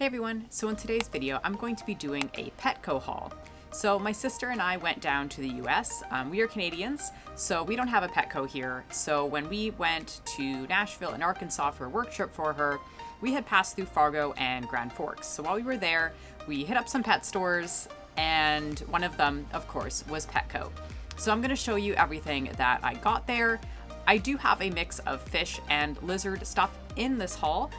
everyone, so in today's video I'm going to be doing a Petco haul. So my sister and I went down to the US. We are Canadians, so we don't have a Petco here. So when we went to Nashville and Arkansas for a work trip for her, we had passed through Fargo and Grand Forks. So while we were there, we hit up some pet stores, and one of them, of course, was Petco. So I'm going to show you everything that I got there. I do have a mix of fish and lizard stuff in this haul.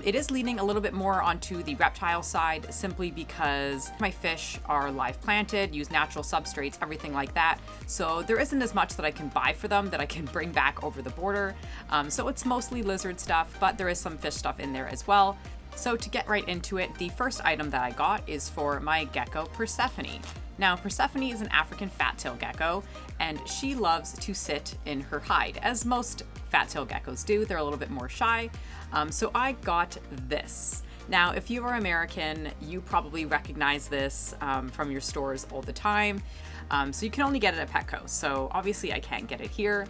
It is leaning a little bit more onto the reptile side simply because my fish are live planted, use natural substrates, everything like that. So there isn't as much that I can buy for them that I can bring back over the border. So it's mostly lizard stuff, but there is some fish stuff in there as well. So to get right into it, the first item that I got is for my gecko Persephone. Now, Persephone is an African fat-tailed gecko, and she loves to sit in her hide, as most fat-tailed geckos do. They're a little bit more shy. So I got this. Now, if you are American, you probably recognize this from your stores all the time. So you can only get it at Petco. So obviously I can't get it here.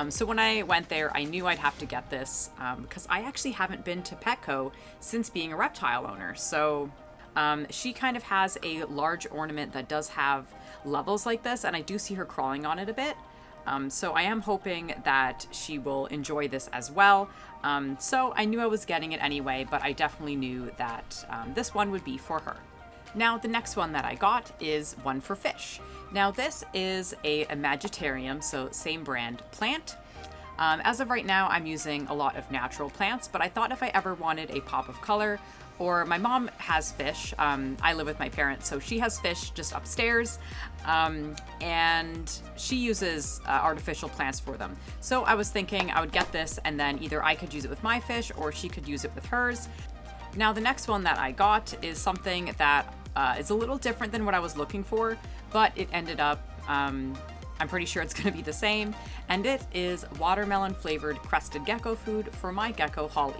So when I went there, I knew I'd have to get this because I actually haven't been to Petco since being a reptile owner. So she kind of has a large ornament that does have levels like this, and I do see her crawling on it a bit. So I am hoping that she will enjoy this as well. So I knew I was getting it anyway, but I definitely knew that this one would be for her. Now, the next one that I got is one for fish. Now, this is a Imagiterium, so same brand plant. As of right now, I'm using a lot of natural plants, but I thought if I ever wanted a pop of color, or my mom has fish. I live with my parents, so she has fish just upstairs, and she uses artificial plants for them. So I was thinking I would get this, and then either I could use it with my fish or she could use it with hers. Now, the next one that I got is something that is a little different than what I was looking for, but it ended up, I'm pretty sure it's going to be the same, and it is watermelon flavored crested gecko food for my gecko Holly.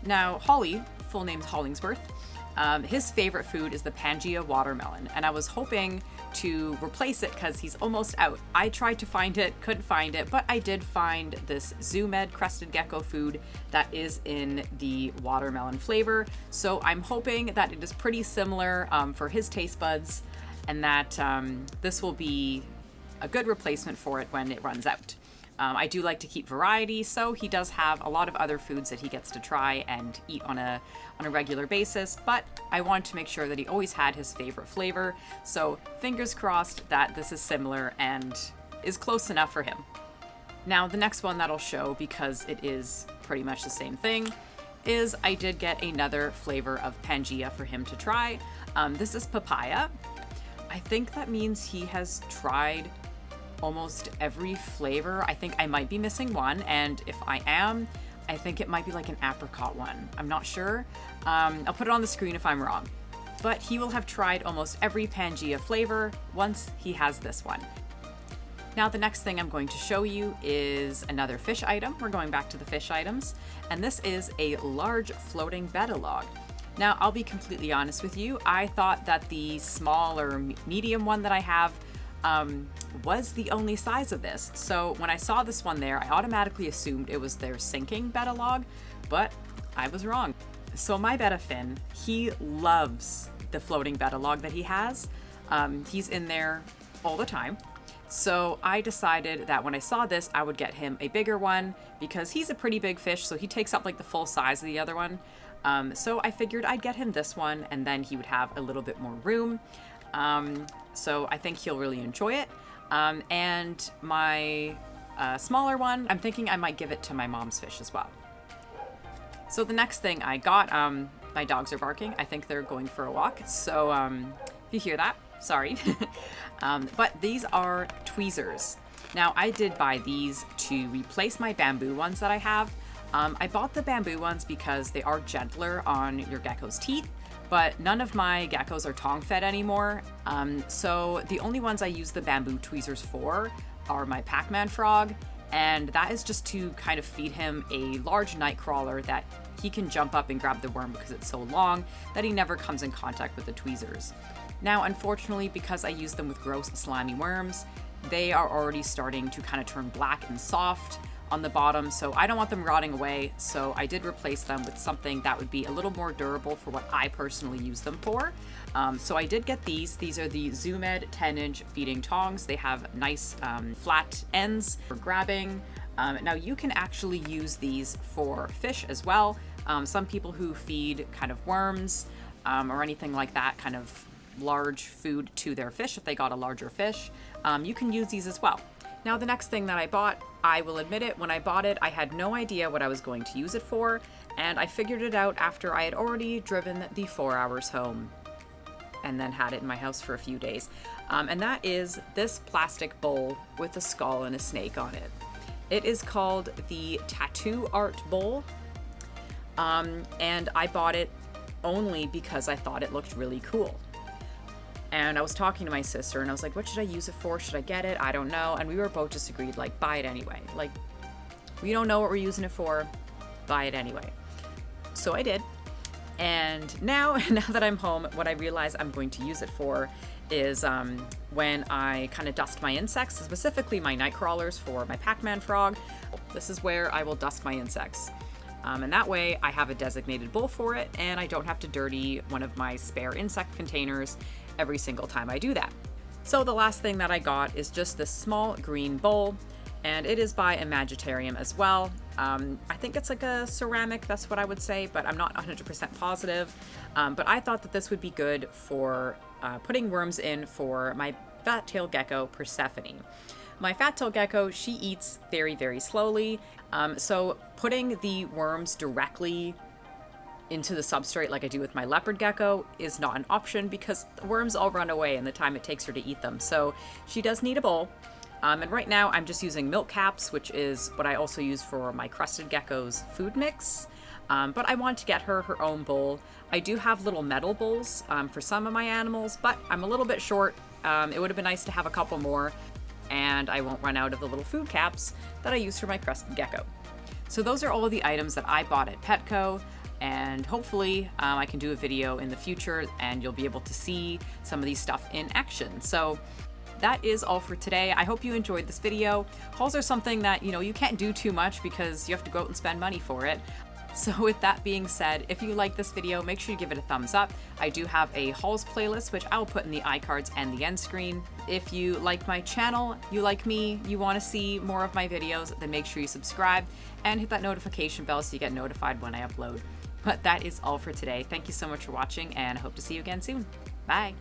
Now, Holly, full name's Hollingsworth, his favorite food is the Pangea watermelon, and I was hoping to replace it because he's almost out. I tried to find it, couldn't find it, but I did find this Zoo Med crested gecko food that is in the watermelon flavor. So I'm hoping that it is pretty similar for his taste buds, and that this will be a good replacement for it when it runs out. I do like to keep variety, so he does have a lot of other foods that he gets to try and eat on a regular basis, but I wanted to make sure that he always had his favorite flavor, so fingers crossed that this is similar and is close enough for him. Now, the next one that I'll show, because it is pretty much the same thing, is I did get another flavor of Pangea for him to try. This is papaya. I think that means he has tried almost every flavor. I think I might be missing one, and if I am, I think it might be like an apricot one. I'm not sure. I'll put it on the screen if I'm wrong. But he will have tried almost every Pangea flavor once he has this one. Now, the next thing I'm going to show you is another fish item. We're going back to the fish items, and this is a large floating betta log. Now, I'll be completely honest with you. I thought that the small or medium one that I have was the only size of this. So when I saw this one there, I automatically assumed it was their sinking betta log, but I was wrong. So my betta fin, he loves the floating betta log that he has. He's in there all the time. So I decided that when I saw this, I would get him a bigger one because he's a pretty big fish, so he takes up like the full size of the other one. So I figured I'd get him this one, and then he would have a little bit more room. So I think he'll really enjoy it. And my smaller one, I'm thinking I might give it to my mom's fish as well. So the next thing I got, my dogs are barking. I think they're going for a walk. So if you hear that, sorry. But these are tweezers. Now, I did buy these to replace my bamboo ones that I have. I bought the bamboo ones because they are gentler on your gecko's teeth, but none of my geckos are tongue fed anymore. So the only ones I use the bamboo tweezers for are my Pac-Man frog, and that is just to kind of feed him a large night crawler that he can jump up and grab the worm because it's so long that he never comes in contact with the tweezers. Now, unfortunately, because I use them with gross slimy worms, they are already starting to kind of turn black and soft on the bottom, so I don't want them rotting away, so I did replace them with something that would be a little more durable for what I personally use them for. So I did get these. These are the Zoo Med 10-inch feeding tongs. They have nice flat ends for grabbing. Now you can actually use these for fish as well. Some people who feed kind of worms or anything like that, kind of large food to their fish, if they got a larger fish, you can use these as well. Now the next thing that I bought, I will admit it, when I bought it, I had no idea what I was going to use it for, and I figured it out after I had already driven the 4 hours home and then had it in my house for a few days. And that is this plastic bowl with a skull and a snake on it. It is called the Tattoo Art Bowl, and I bought it only because I thought it looked really cool. And I was talking to my sister and I was like, what should I use it for? Should I get it? I don't know. And we were both just agreed, like, buy it anyway. Like, we don't know what we're using it for, buy it anyway. So I did. And now that I'm home, what I realize I'm going to use it for is when I kind of dust my insects, specifically my night crawlers for my Pac-Man frog. This is where I will dust my insects. And that way I have a designated bowl for it and I don't have to dirty one of my spare insect containers every single time I do that. So the last thing that I got is just this small green bowl, and it is by Imagitarium as well. I think it's like a ceramic, that's what I would say, but I'm not 100% positive. But I thought that this would be good for putting worms in for my fat-tailed gecko, Persephone. My fat-tailed gecko, she eats very, very slowly, so putting the worms directly into the substrate like I do with my leopard gecko is not an option because the worms all run away in the time it takes her to eat them. So she does need a bowl. And right now I'm just using milk caps, which is what I also use for my crested gecko's food mix. But I want to get her her own bowl. I do have little metal bowls for some of my animals, but I'm a little bit short. It would have been nice to have a couple more, and I won't run out of the little food caps that I use for my crested gecko. So those are all of the items that I bought at Petco. And hopefully I can do a video in the future and you'll be able to see some of these stuff in action. So that is all for today. I hope you enjoyed this video. Hauls are something that, you can't do too much because you have to go out and spend money for it. So with that being said, if you like this video, make sure you give it a thumbs up. I do have a hauls playlist, which I will put in the iCards and the end screen. If you like my channel, you like me, you want to see more of my videos, then make sure you subscribe and hit that notification bell so you get notified when I upload. But that is all for today. Thank you so much for watching, and I hope to see you again soon. Bye.